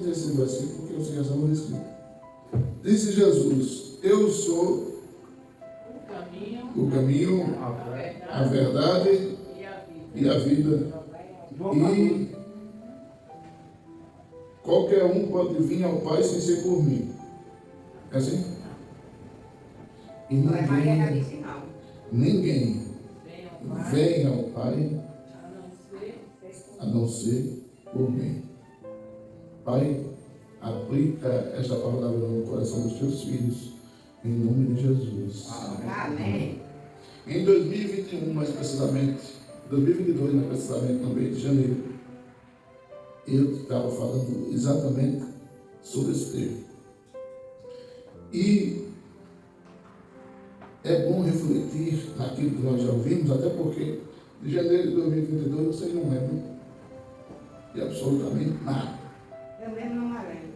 muito esse versículo, porque eu já estava escrito. Disse Jesus: eu sou o caminho, a verdade e a vida. E qualquer um pode vir ao Pai sem ser por mim. É assim? E ninguém vem ao Pai a não ser por mim. Pai, aplica esta palavra no coração dos teus filhos, em nome de Jesus. Amém. Em 2021, mais precisamente, 2022, mais precisamente, no mês de janeiro, eu estava falando exatamente sobre esse tema. E é bom refletir naquilo que nós já ouvimos, até porque de janeiro de 2022 vocês não lembram de absolutamente nada. Eu mesmo não me lembro.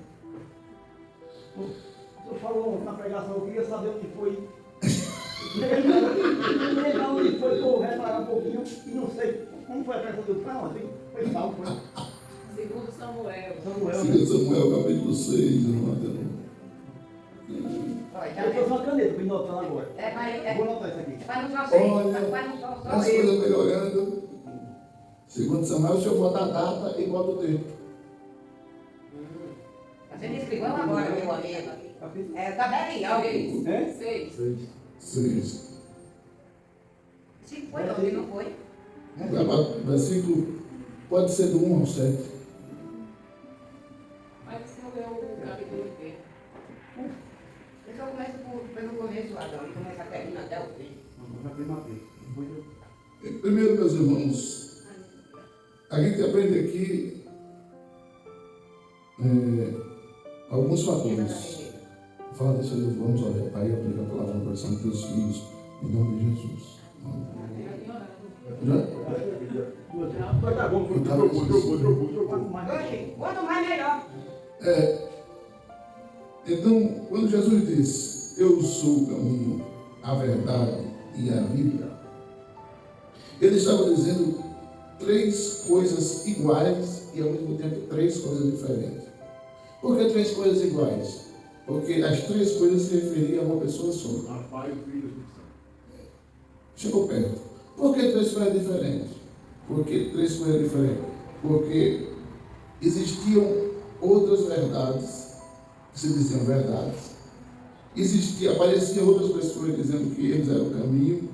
Tu falou na pregação, eu queria saber o que foi. Não lembro onde foi, vou reparar um pouquinho e não sei como foi a pregação do Pão, assim, foi salvo, foi. Segundo Samuel. Segundo Samuel, capítulo 6, irmão. Eu estou só uma caneta para ir notando agora. Vou notar isso aqui. Olha, as coisas melhorando. Segundo Samuel, o senhor bota a data e bota o tempo. Você me escreveu agora, meu amigo. Tá bem, alguém. 6. Se foi, não foi? Versículo pode ser do 1 ao 7. Mas você leu o capítulo inteiro. Eu começo pelo começo, Adão, e começa a terminar até o fim. Primeiro, meus irmãos, a gente aprende aqui alguns fatores. Fala disso aí, vamos orar. Pai, aplica a palavra no coração dos teus filhos, em nome de Jesus. Já? Tá bom, Quanto mais melhor. Então, quando Jesus diz, eu sou o caminho, a verdade e a vida, ele estava dizendo 3 coisas iguais e ao mesmo tempo 3 coisas diferentes. Por que 3 coisas iguais? Porque as 3 coisas se referiam a uma pessoa só. Chegou perto. Por que 3 coisas diferentes? Porque 3 coisas diferentes? Porque existiam outras verdades que se diziam verdades. Apareciam outras pessoas dizendo que eles eram o caminho.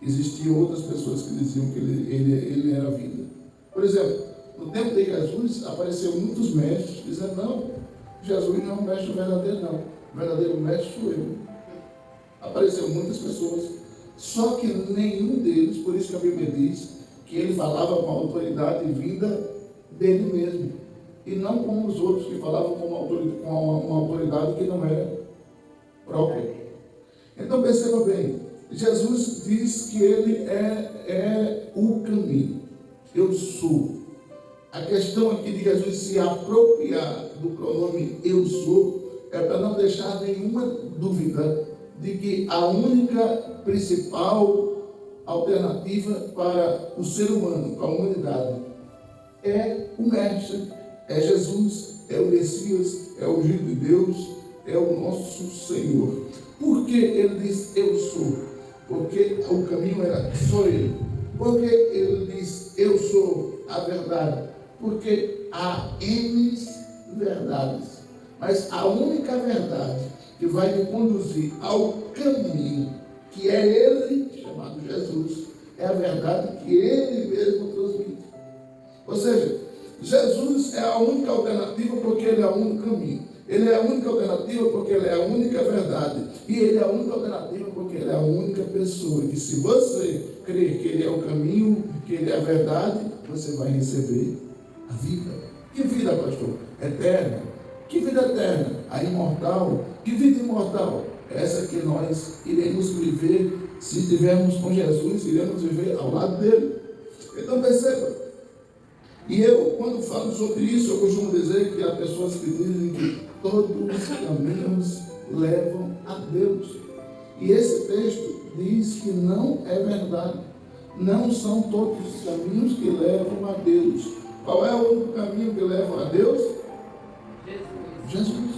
Existiam outras pessoas que diziam que ele era a vida. Por exemplo, no tempo de Jesus, apareceram muitos mestres dizendo, não, Jesus não é um mestre verdadeiro, não. O verdadeiro mestre sou eu. Apareceram muitas pessoas, só que nenhum deles, por isso que a Bíblia diz que ele falava com a autoridade vinda dele mesmo, e não como os outros que falavam com uma autoridade que não era própria. Então perceba bem, Jesus diz que ele é o caminho. Eu sou. A questão aqui de Jesus se apropriar do pronome eu sou é para não deixar nenhuma dúvida de que a única principal alternativa para o ser humano, para a humanidade, é o Mestre, é Jesus, é o Messias, é o Ungido de Deus, é o nosso Senhor. Por que ele diz eu sou? Porque o caminho era só ele. Por que ele diz eu sou a verdade? Porque há N verdades, mas a única verdade que vai me conduzir ao caminho, que é ele, chamado Jesus, é a verdade que ele mesmo transmite. Ou seja, Jesus é a única alternativa porque ele é o único caminho. Ele é a única alternativa porque ele é a única verdade. E ele é a única alternativa porque ele é a única pessoa que, se você crer que ele é o caminho, que ele é a verdade, você vai receber a vida. Que vida, pastor? Eterna. Que vida eterna? A imortal. Que vida imortal? Essa que nós iremos viver, se estivermos com Jesus, iremos viver ao lado dele. Então perceba. E eu, quando falo sobre isso, eu costumo dizer que há pessoas que dizem que todos os caminhos levam a Deus. E esse texto diz que não é verdade. Não são todos os caminhos que levam a Deus. Qual é o único caminho que leva a Deus? Jesus.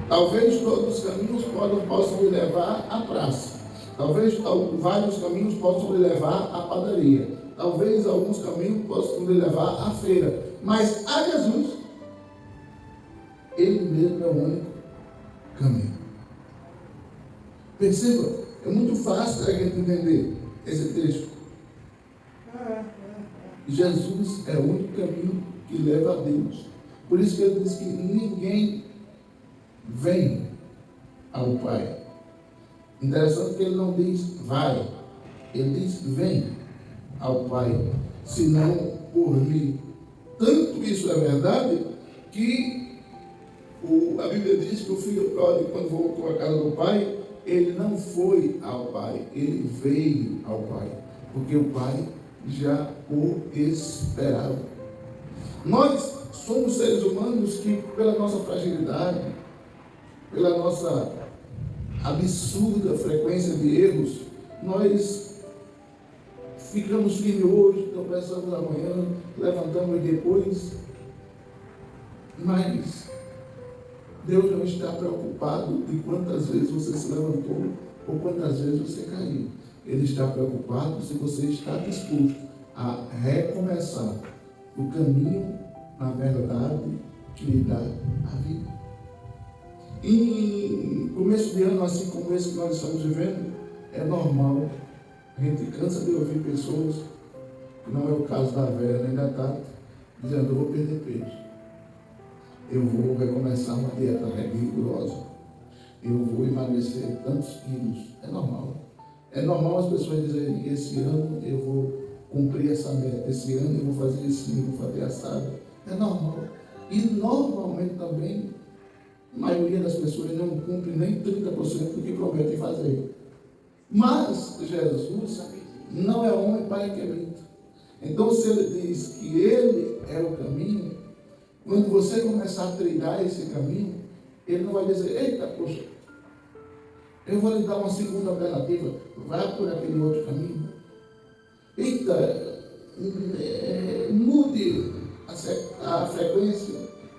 Talvez todos os caminhos possam lhe levar à praça. Talvez vários caminhos possam lhe levar à padaria. Talvez alguns caminhos possam lhe levar à feira. Mas a Jesus, Ele mesmo é o único caminho. Perceba, é muito fácil a gente entender esse texto. Jesus é o único caminho que leva a Deus. Por isso que ele diz que ninguém vem ao Pai. Interessante que ele não diz vai, ele diz vem ao Pai, senão por mim. Tanto isso é verdade que a Bíblia diz que o filho pródigo, quando voltou à casa do pai, ele não foi ao Pai, ele veio ao Pai, porque o Pai já o esperava. Nós somos seres humanos que, pela nossa fragilidade, pela nossa absurda frequência de erros, nós ficamos firmes hoje, tropeçamos amanhã, levantamos depois, mas Deus não está preocupado de quantas vezes você se levantou ou quantas vezes você caiu. Ele está preocupado se você está disposto a recomeçar o caminho na verdade que lhe dá a vida. Em começo de ano, assim como esse que nós estamos vivendo, é normal. A gente cansa de ouvir pessoas, que não é o caso da Vera nem da Tati, dizendo: eu vou perder peso, eu vou recomeçar uma dieta rigorosa, eu vou emagrecer tantos quilos. É normal. É normal as pessoas dizerem: esse ano eu vou cumprir essa meta, esse ano eu vou fazer isso, eu vou fazer assado. É normal. E normalmente também, a maioria das pessoas não cumpre nem 30% do que prometem fazer. Mas Jesus não é homem para que minta. Então, se ele diz que ele é o caminho, quando você começar a trilhar esse caminho, ele não vai dizer: eita, poxa, eu vou lhe dar uma segunda alternativa, vá por aquele outro caminho. Eita, mude a frequência,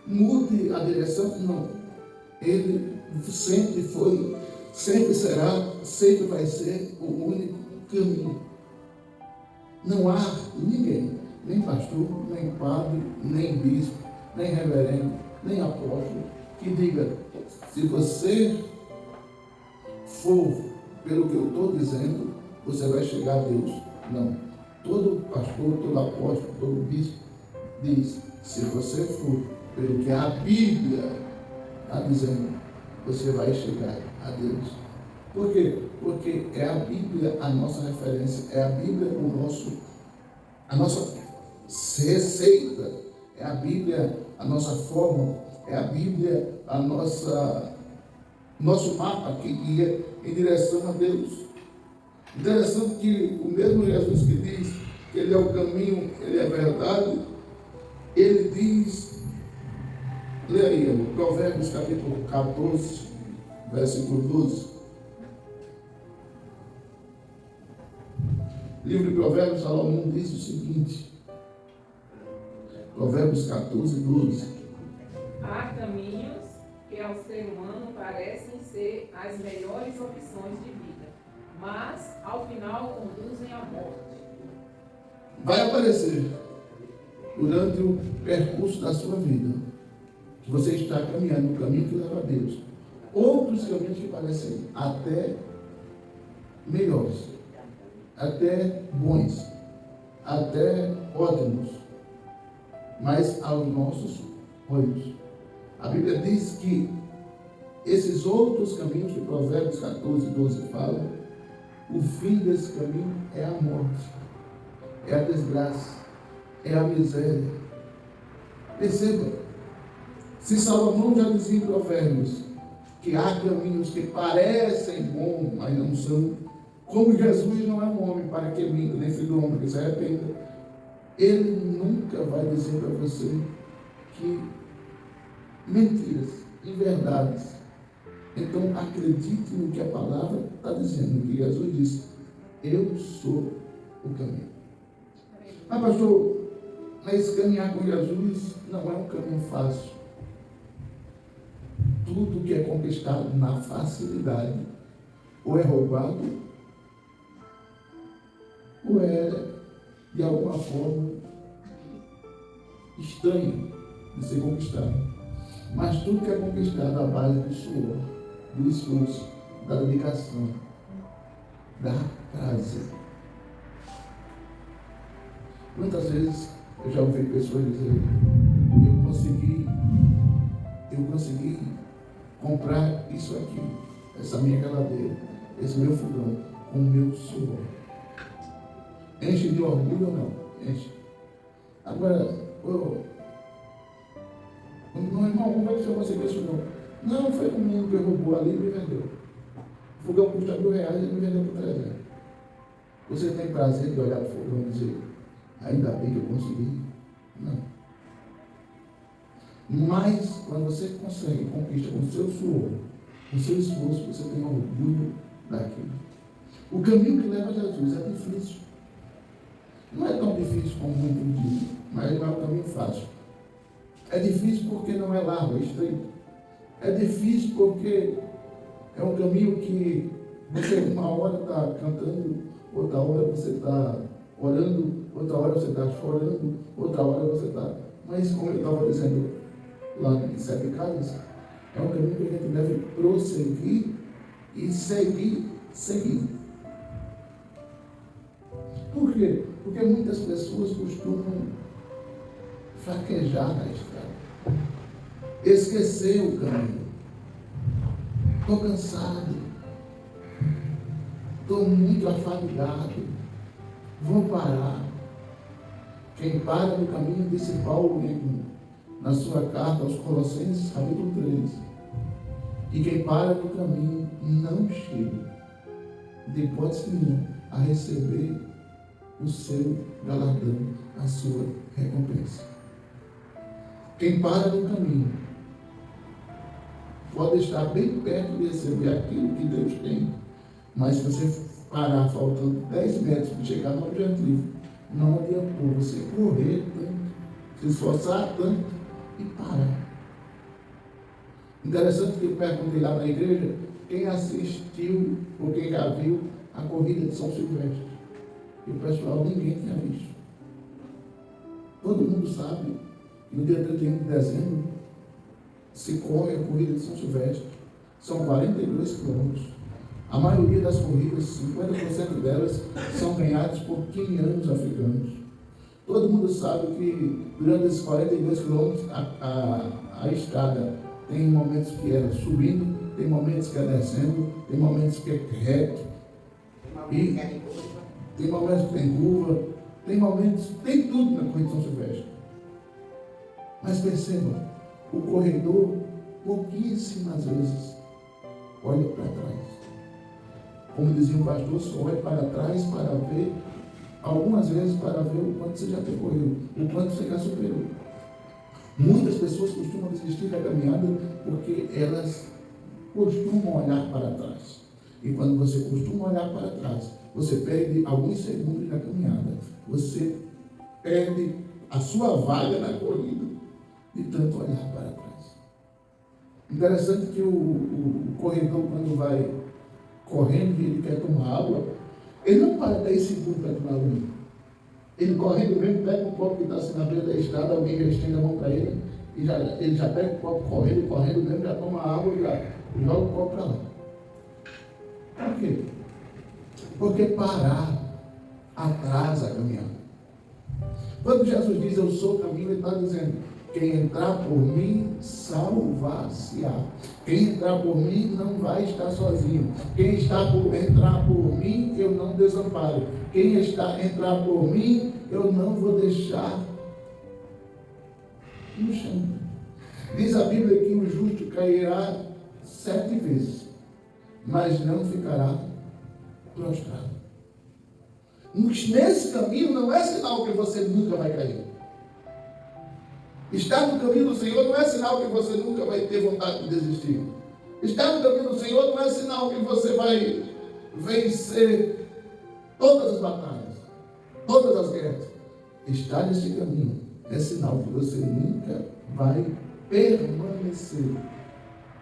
mude a direção. Não. Ele sempre foi, sempre será, sempre vai ser o único caminho. Não há ninguém, nem pastor, nem padre, nem bispo, nem reverendo, nem apóstolo, que diga: se você for pelo que eu estou dizendo, você vai chegar a Deus. Não. Todo pastor, todo apóstolo, todo bispo diz: se você for pelo que a Bíblia está dizendo, você vai chegar a Deus. Por quê? Porque é a Bíblia a nossa referência, é a Bíblia a nossa receita, é a Bíblia a nossa forma, é a Bíblia nosso mapa que guia em direção a Deus. Interessante que o mesmo Jesus que diz que Ele é o caminho, Ele é a verdade, Ele diz, leia aí, Provérbios capítulo 14, versículo 12. O livro de Provérbios, Salomão diz o seguinte, Provérbios 14, 12. Há caminhos que ao ser humano parecem ser as melhores opções de vida, mas ao final conduzem à morte. Vai aparecer durante o percurso da sua vida que você está caminhando no caminho que leva a Deus, outros caminhos que parecem até melhores, até bons, até ótimos, mas aos nossos olhos. A Bíblia diz que esses outros caminhos que Provérbios 14, 12 fala, o fim desse caminho é a morte, é a desgraça, é a miséria. Perceba, se Salomão já dizia em Provérbios que há caminhos que parecem bons, mas não são, como Jesus não é um homem para que minta, nem filho do homem que se arrependa, ele nunca vai dizer para você que mentiras, inverdades. Então acredite no que a palavra está dizendo, que Jesus disse: eu sou o caminho. Ah, pastor, mas caminhar com Jesus não é um caminho fácil. tudo que é conquistado na facilidade ou é roubado ou é de alguma forma estranho de ser conquistado. Mas tudo que é conquistado à base do suor, do esforço, da dedicação, dá prazer. Quantas vezes eu já ouvi pessoas dizerem: eu consegui comprar isso aqui, essa minha geladeira, esse meu fogão, com o meu suor. Enche de orgulho ou não? Enche. Agora, meu irmão, como é que você conseguiu isso não? Não, foi um menino que roubou ali e me vendeu. O fogão custa R$1.000 e ele me vendeu por 300. Você tem prazer de olhar para o fogão e dizer: ainda bem que eu consegui? Não. Mas, quando você consegue, conquista com o seu suor, com o seu esforço, você tem orgulho daquilo. O caminho que leva a Jesus é difícil. Não é tão difícil como muitos dizem, mas não é um caminho fácil. É difícil porque não é largo, é estreito. É difícil porque é um caminho que você uma hora está cantando, outra hora você está orando, outra hora você está chorando, outra hora você está... Mas como eu estava dizendo lá em Sete Casas, é um caminho que a gente deve prosseguir e seguir. Por quê? Porque muitas pessoas costumam fraquejar na estrada, esquecer o caminho. Estou cansado, estou muito afadigado, vou parar. Quem para no caminho, disse Paulo na sua carta aos Colossenses, capítulo 3, e quem para no caminho não chega, de hipótese nenhuma, a receber o seu galardão, a sua recompensa. Quem para no caminho pode estar bem perto de receber aquilo que Deus tem, mas se você parar faltando 10 metros para chegar no objetivo, não adiantou você correr tanto, se esforçar tanto e parar. Interessante que eu perguntei lá na igreja quem assistiu ou quem já viu a corrida de São Silvestre. E o pessoal, ninguém tinha visto. Todo mundo sabe que no dia 31 de dezembro se corre a corrida de São Silvestre. São 42 quilômetros. A maioria das corridas, 50% delas, são ganhadas por quenianos africanos. Todo mundo sabe que durante esses 42 quilômetros a estrada tem momentos que é subindo, tem momentos que é descendo, tem momentos que é reto. Tem momentos que tem curva, tem tudo na corrida de São Silvestre. Mas perceba, o corredor, pouquíssimas vezes, olha para trás. Como dizia o pastor, só olha para trás para ver, algumas vezes para ver o quanto você já percorreu, o quanto você já superou. Muitas pessoas costumam desistir da caminhada porque elas costumam olhar para trás. E quando você costuma olhar para trás, você perde alguns segundos na caminhada. Você perde a sua vaga na corrida de tanto olhar para trás. Interessante que o corredor, quando vai correndo e ele quer tomar água, ele não para 10 segundos para tomar água. Ele correndo mesmo, pega um copo que está assim na beira da estrada, alguém já estende a mão para ele, e ele já pega o copo correndo mesmo, já toma água e já joga o copo para lá. Por quê? Porque parar atrasa a caminhada. Quando Jesus diz eu sou o caminho, ele está dizendo: quem entrar por mim, salvar-se-á. Quem entrar por mim não vai estar sozinho. Quem entrar por mim, eu não desamparo. Quem entrar por mim, eu não vou deixar no chão. Diz a Bíblia que o justo cairá 7 vezes, mas não ficará prostrado. Nesse caminho não é sinal que você nunca vai cair. Estar no caminho do Senhor não é sinal que você nunca vai ter vontade de desistir. Estar no caminho do Senhor não é sinal que você vai vencer todas as batalhas, todas as guerras. Estar nesse caminho é sinal que você nunca vai permanecer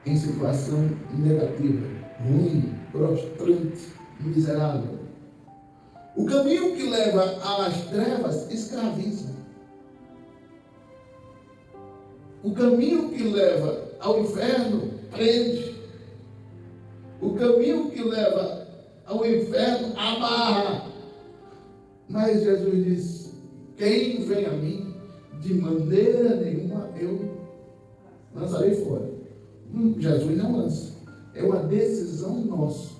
em situação negativa, ruim, prostrante, miserável. O caminho que leva às trevas escraviza. O caminho que leva ao inferno prende. O caminho que leva ao inferno amarra. Mas Jesus disse: quem vem a mim, de maneira nenhuma eu lançarei fora. Jesus não lança. É uma decisão nossa.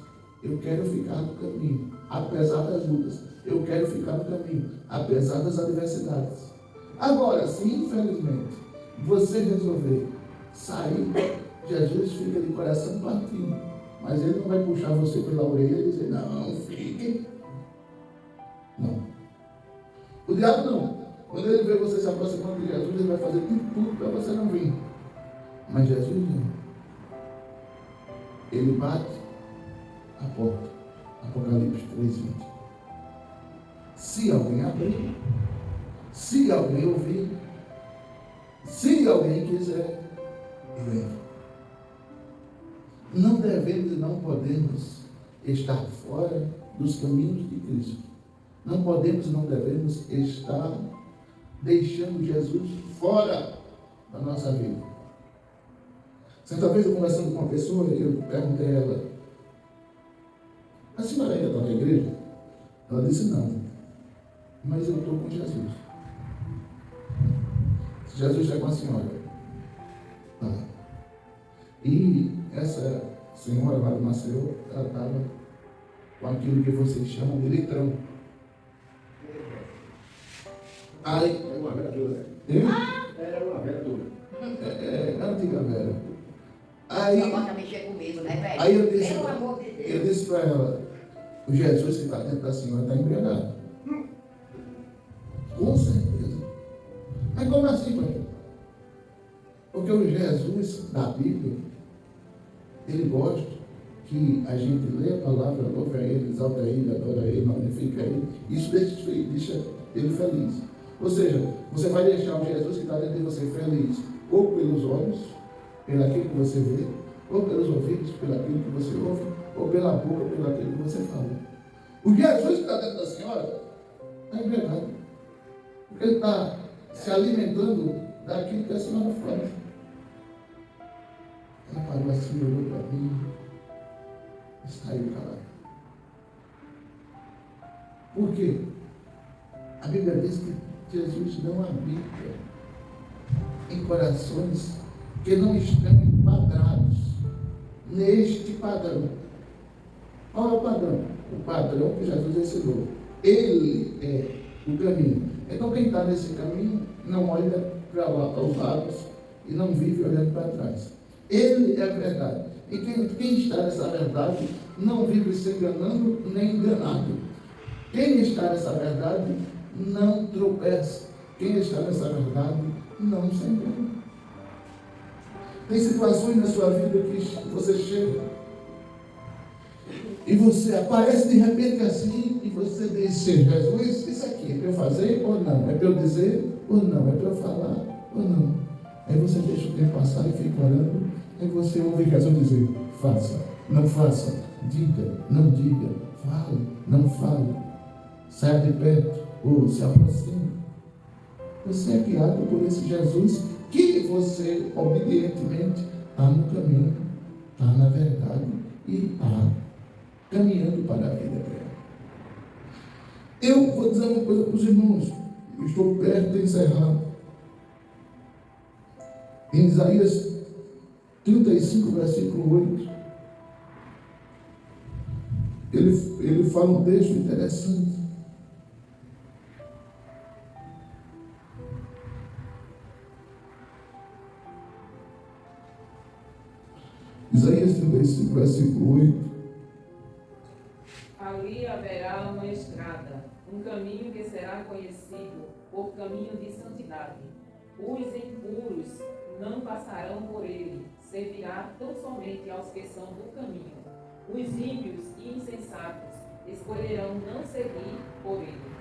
Eu quero ficar no caminho, apesar das lutas. Eu quero ficar no caminho, apesar das adversidades. Agora, se infelizmente você resolver sair, Jesus fica de coração partido. Mas ele não vai puxar você pela orelha e dizer: não, fique. Não. O diabo não. Quando ele vê você se aproximando de Jesus, ele vai fazer tudo para você não vir. Mas Jesus não. Ele bate a porta. Apocalipse 3:20. Se alguém abrir, se alguém ouvir, se alguém quiser, eu entro. Não devemos e não podemos estar fora dos caminhos de Cristo. Não podemos e não devemos estar deixando Jesus fora da nossa vida. Certa vez eu conversando com uma pessoa, eu perguntei a ela: a senhora ainda está na igreja? Ela disse: não, mas eu estou com Jesus. Jesus está com a senhora. Tá. E essa senhora lá do Maceió, ela estava com aquilo que vocês chamam de litrão. Aí, Era uma vereadora. Era uma vereadora. É antiga Vera. Só Aí gosta de mexer comigo, né, velho? Aí eu disse, Pelo amor de Deus. eu disse para ela: o Jesus que está dentro da senhora está embriagado. Com certeza. Mas como assim, pai? Porque o Jesus da Bíblia, ele gosta que a gente lê a palavra, louva a ele, exalta ele, adora ele, magnifica ele. Isso deixa ele feliz. Ou seja, você vai deixar o Jesus que está dentro de você feliz, ou pelos olhos, pelo aquilo que você vê, ou pelos ouvidos, pelo aquilo que você ouve, ou pela boca, pelo aquilo que você fala. O Jesus que está dentro da senhora está embriagado. Porque ele está se alimentando daquilo que a senhora faz. Ela parou assim, olhou para mim e saiu calada. Por quê? A Bíblia diz que Jesus não habita em corações que não estão enquadrados neste padrão. Qual é o padrão? O padrão que Jesus ensinou. Ele é o caminho. Então quem está nesse caminho não olha para os lados e não vive olhando para trás. Ele é a verdade. E quem está nessa verdade não vive se enganando nem enganado. Quem está nessa verdade não tropeça. Quem está nessa verdade não se engana. Tem situações na sua vida que você chega e você aparece de repente assim e você diz: Jesus, isso aqui é para eu fazer ou não? É para eu dizer ou não? É para eu falar ou não? Aí você deixa o tempo passar e fica orando. Aí você ouve Jesus dizer: faça, não faça, diga, não diga, fale, não fale, saia de perto ou se aproxime. Você é guiado por esse Jesus que você obedientemente está no caminho, está na verdade e está caminhando para a vida eterna. Eu vou dizer uma coisa para os irmãos, eu estou perto de encerrar. Em Isaías 35, versículo 8, ele fala um texto interessante. Isaías 35, versículo 8. Ali haverá uma estrada, um caminho que será conhecido por caminho de santidade. Os impuros não passarão por ele, servirá tão somente aos que são do caminho. Os ímpios e insensatos escolherão não seguir por ele.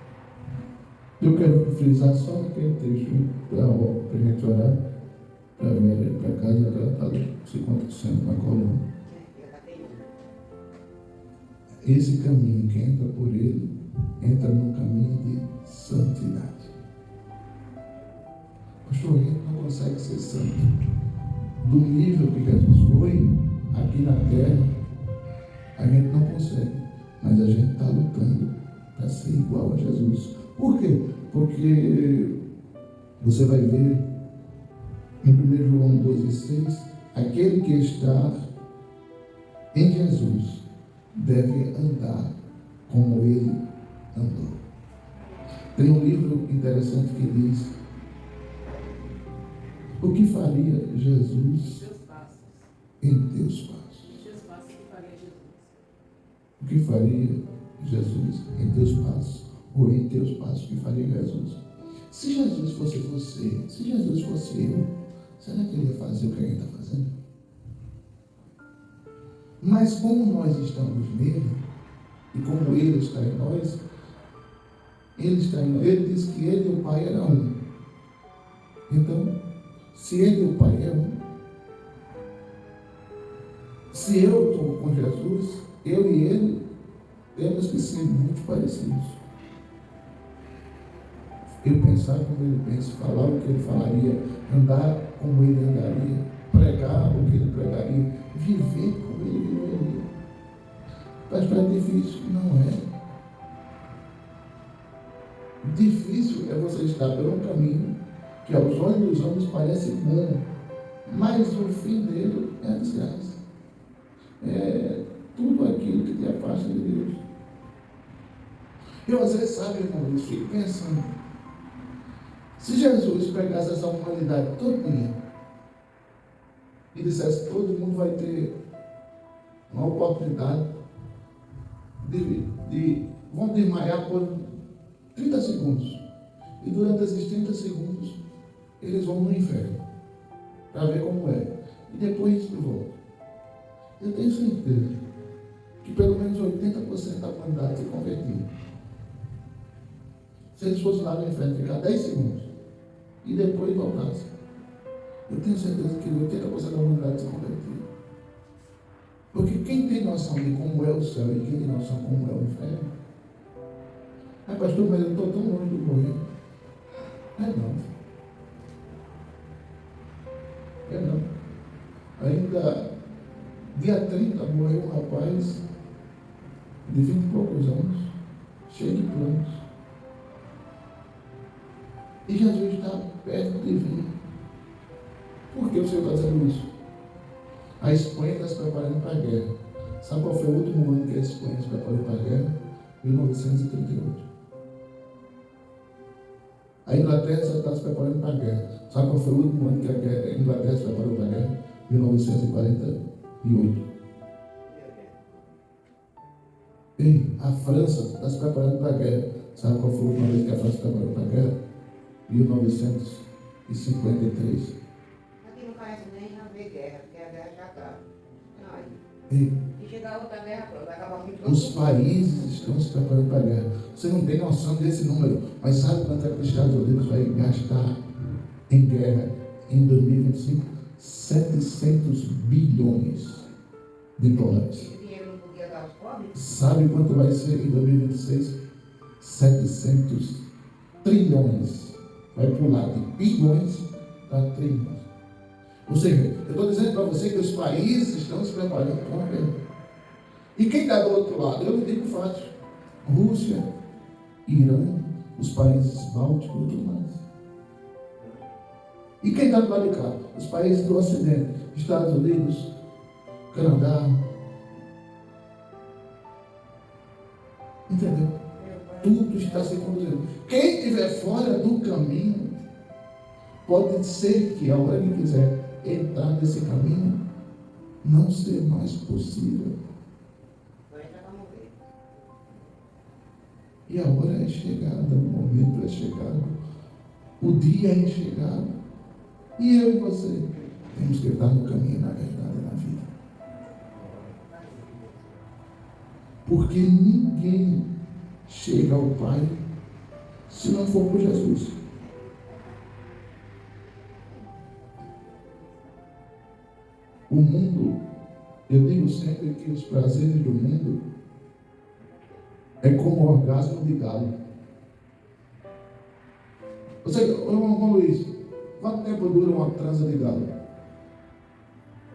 Eu quero frisar só aquele trecho para a gente orar. para casa, ela está não sei quantos centos na coluna. Esse caminho que entra por ele, entra no caminho de santidade. Pastor, a gente não consegue ser santo. Do nível que Jesus foi aqui na terra, a gente não consegue. Mas a gente está lutando para ser igual a Jesus. Por quê? Porque você vai ver em 1 João 12,6, aquele que está em Jesus deve andar como ele andou. Tem um livro interessante que diz: o que faria Jesus em teus passos? O que faria Jesus em teus passos? Ou em teus passos, o que faria Jesus? Se Jesus fosse você, se Jesus fosse eu, será que ele ia fazer o que a gente está fazendo? Mas como nós estamos nele, e como ele está em nós, ele diz que ele e o Pai eram um. Então, se ele e o Pai é um, se eu estou com Jesus, eu e ele temos que ser muito parecidos. Eu pensar como ele pensa, falar o que ele falaria, andar como ele andaria, pregar o que ele pregaria, viver como ele viveria. Mas é difícil? Não é. Difícil é você estar por um caminho que aos olhos dos homens parece bom, mas o fim dele é a desgraça. É tudo aquilo que te afasta de Deus. Eu às vezes, sabe, irmão, eu fico pensando, se Jesus pegasse essa humanidade todinha e dissesse que todo mundo vai ter uma oportunidade vão desmaiar por 30 segundos, e durante esses 30 segundos eles vão no inferno para ver como é, e depois voltam. Eu tenho certeza que pelo menos 80% da humanidade se convertiu. Se eles fossem lá no inferno ficar 10 segundos e depois voltassem, eu tenho certeza que 80% da humanidade se convertiu. Porque quem tem noção de como é o céu e quem tem noção de como é o inferno, pastor, mas eu estou tão longe do morrer. É não. Ainda dia 30 morreu um rapaz de 20 e poucos anos, cheio de planos. E Jesus está perto de vir. Por que o Senhor está dizendo isso? A Espanha está se preparando para a guerra. Sabe qual foi o último ano que a Espanha se preparou para a guerra? 1938. A Inglaterra está se preparando para a guerra. Sabe qual foi o último ano que a Inglaterra se preparou para a guerra? 1948. Ei, a França está se preparando para a guerra. Sabe qual foi a última vez que a França se preparou para a guerra? 1953. Aqui não parece nem haver guerra, porque a guerra já está. Ei, E chegar outra guerra, pronto, vai acabar com tudo. os países estão se preparando para a guerra. Você não tem noção desse número, mas sabe quanto é que os Estados Unidos vai gastar em guerra em 2025? 700 bilhões de dólares. Esse dinheiro não podia dar aos pobres? Sabe quanto vai ser em 2026? 700 trilhões. Vai pular de bilhões para trilhões. Ou seja, eu estou dizendo para você que os países estão se preparando para a guerra. E quem está do outro lado? Eu não digo fácil. Rússia, Irã, os países bálticos e tudo mais. E quem está do lado de cá? Os países do Ocidente, Estados Unidos, Canadá. Entendeu? Tudo está se conduzindo. Quem estiver fora do caminho, pode ser que a hora que quiser entrar nesse caminho, não ser mais possível. E a hora é chegada, o momento é chegado, o dia é chegado. E eu e você temos que estar no caminho, na verdade, na vida. Porque ninguém chega ao Pai se não for por Jesus. O mundo, eu digo sempre que os prazeres do mundo é como o orgasmo de galo. Você, irmão Luiz, quanto tempo dura uma transa de galo?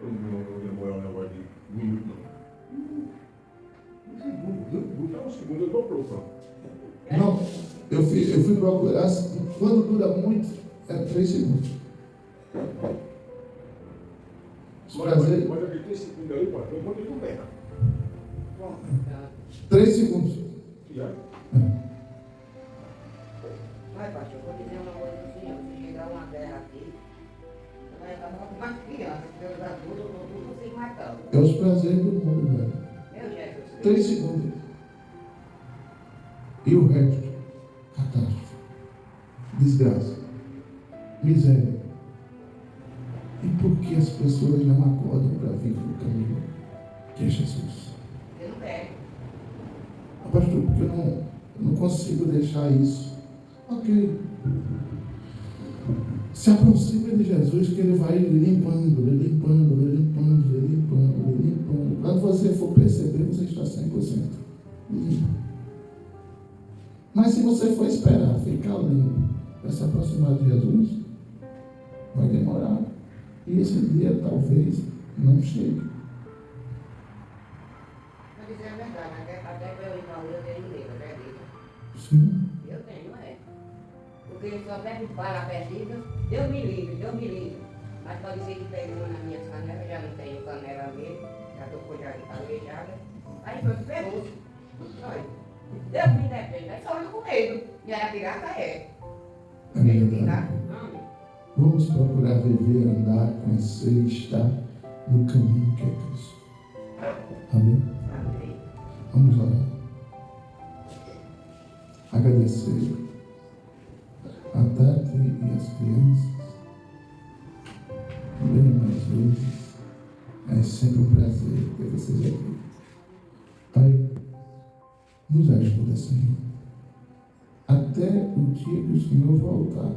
Eu não demoro um negócio de minuto, não. Um segundo eu estou pronto. Não, eu fui procurar, quando dura muito, é 3 segundos. Os prazeres, Mas aquele 3 segundos ali, pô, eu vou de conversa. 3 segundos. Já. Mas, pastor, eu vou dizer uma coisa do senhor. Se chegar uma guerra aqui, você vai acabar com umas crianças, porque os adultos estão tudo se matando. É os prazeres do mundo, velho. Meu Jesus. 3 segundos. E o resto? Catástrofe. Desgraça. Miséria. E por que as pessoas não acordam para vir no caminho que é Jesus? Eu não quero. Pastor, porque eu não consigo deixar isso. Ok. Se aproxima de Jesus, que ele vai limpando. Quando você for perceber, você está 100% limpo. Mas se você for esperar ficar limpo para se aproximar de Jesus, vai demorar. E esse dia talvez não chegue. Mas dizer a verdade, até para eu ir para eu tenho medo, acredita? Sim. Eu tenho, Porque ele só deve parar perdido, Deus me livre. Mas pode ser que pegue uma nas minhas canelas, já não tenho canela mesmo, já estou com já calejada. Aí foi ferrou. Olha, Deus me defende, aí só anda com medo. E era pirata É Medo verdade. pirata, não. Vamos procurar viver, andar, conhecer e estar no caminho que é Cristo. Amém? Amém. Vamos orar. Agradecer a Tati e as crianças. Bem mais vezes. É sempre um prazer ter vocês aqui. Pai, nos ajuda, Senhor. Até o dia que o Senhor voltar,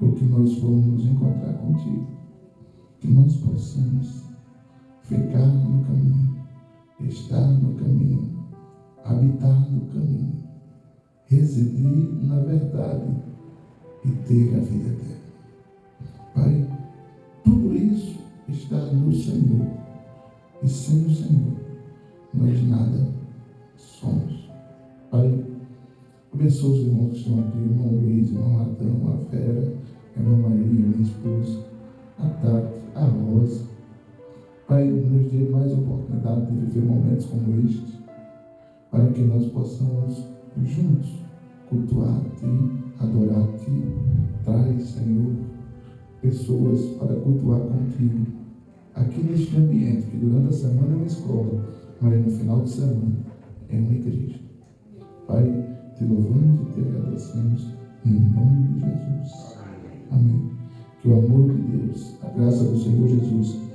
ou que nós vamos nos encontrar contigo, que nós possamos ficar no caminho, estar no caminho, habitar no caminho, residir na verdade e ter a vida eterna. Pai, tudo isso está no Senhor, e sem o Senhor nós nada somos. Pai, abençoa os irmãos que estão aqui, irmão Luiz, irmão Adão, a Vera, irmã Maria, minha esposa, a Tati, a Rosa. Pai, nos dê mais oportunidade de viver momentos como estes, para que nós possamos juntos cultuar a Ti, adorar a Ti. Traz, Senhor, pessoas para cultuar contigo aqui neste ambiente, que durante a semana é uma escola, mas no final de semana é uma igreja. Pai, te louvamos e te agradecemos em nome de Jesus. Amém. Que o amor de Deus, a graça do Senhor Jesus